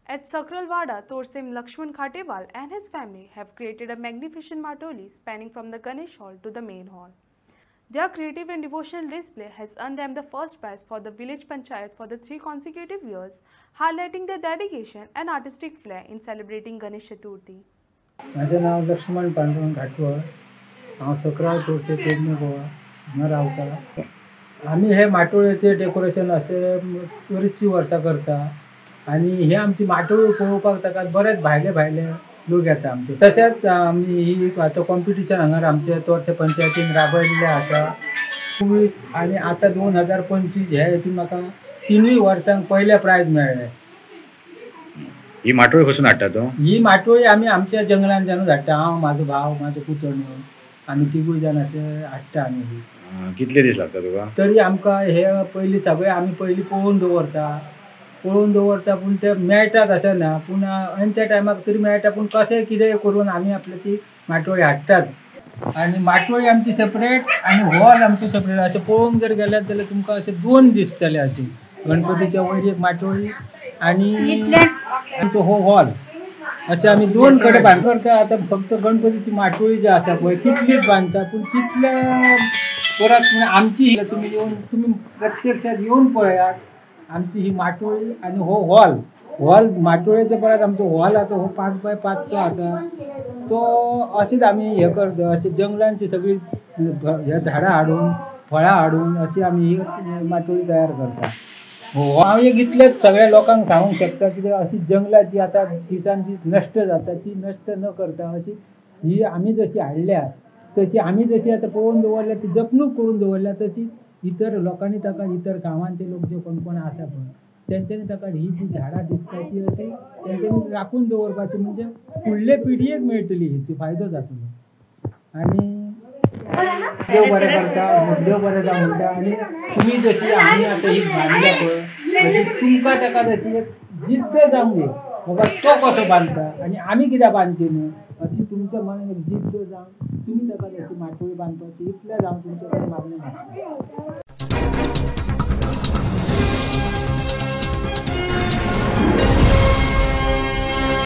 At Sakralwada, Torsim Lakshman Khatewal and his family have created a magnificent matoli spanning from the Ganesh hall to the main hall. Their creative and devotional display has earned them the first prize for the village panchayat for the 3 consecutive years, highlighting their dedication and artistic flair in celebrating Ganesh Chaturthi. माझे नाव लक्ष्मण पांडुरंग घाटवळ. हांव सकराव तोरसे पेडणे गोवा हांगा रावता. आम्ही हे माटोळेचे decoration असे बरीचशी वर्सां करता आणि हे आमची माटोळी पळोवपाक ताका बरेच भायले भायले लोक येता आमचे. तशेंच आमी ही आतां कॉम्पिटिशन हांगा आमचे तोरसे पंचायतीन राबयल्लें आसा. 24 आणि आता 2025 ह्या हेतून म्हाका 3 वर्सांक पयले प्रायज मेळ्ळे. ही माटोळी खसून हाडटा तो? ही माटोळी आमी आमच्या जंगलान जाणून हाडटा. हांव, म्हाजो भाव, म्हाजो पुतण्यो आमी तिगूय जाण अशे हाडटा आमी ही. कितले दीस लागता तुका? तरी आमकां हे पयलीं सगळे आमी पयलीं पळोवन दवरता पूण ते मेळटात अशें ना. पूण ऐन त्या टायमाक तरी मेळटा पूण कशें कितें करून आमी आपली ती माटोळी हाडटात. आनी माटोळी आमची सेपरेट आनी हॉल आमचो सेपरेट. अशें पळोवंक जर गेल्यार जाल्यार तुमकां अशें 2 दिसतले अशी. गणपतीच्या वयर एक माटोळी आनी आमचो हो हॉल अशें आमी 2 कडेन बांद करता. आतां फक्त गणपतीची माटोळी जी आसा पळय तितलीच बांदता पूण तितल्या परत आमची तुमी प्रत्यक्षात येवन पळयात. आमची ही माटोळी आनी हो हॉल माटोळेचे परत आमचो हॉल आसा हो 5 बाय 5 आसा. तो अशीच आमी हे करता. अशी जंगलांची सगळी हे झाडां हाडून फळां हाडून अशी आमी ही माटोळी तयार करता. हो, हांव एक इतलेच सगळ्या लोकांक सांगूंक शकता की अशी जंगलाची आतां दिसान दीस नश्ट जाता ती नश्ट न करता अशी ही आमी जशी हाडल्या तशी आमी जशी आतां पळोवन दवरल्या ती जपणूक करून दवरल्या तशी इतर लोकांनी ताका इतर गांवांचे लोक जे कोण आसा पळय तेंच्यांनी ताका ही जी झाडां दिसता ती अशी तेंच्यांनी राखून दवरपाची म्हणजे फुडले पिडयेक मेळटली हेची फायदो जातलो. आनी देव बरें करता, देव बरें जावं म्हणटा. आनी तुमी जशी आमी आतां ही बांदल्या पळय अशी तुमकां ताका जशी एक जिद्द जावंक जाय बाबा तो कसो बांदता आनी आमी कित्याक बांदची न्हय अशी तुमच्या मनान एक जिद्द जावन तुमी ताका जशी माटोळी बांदपाची इतलें जावन तुमचे कडेन मागणें मागता.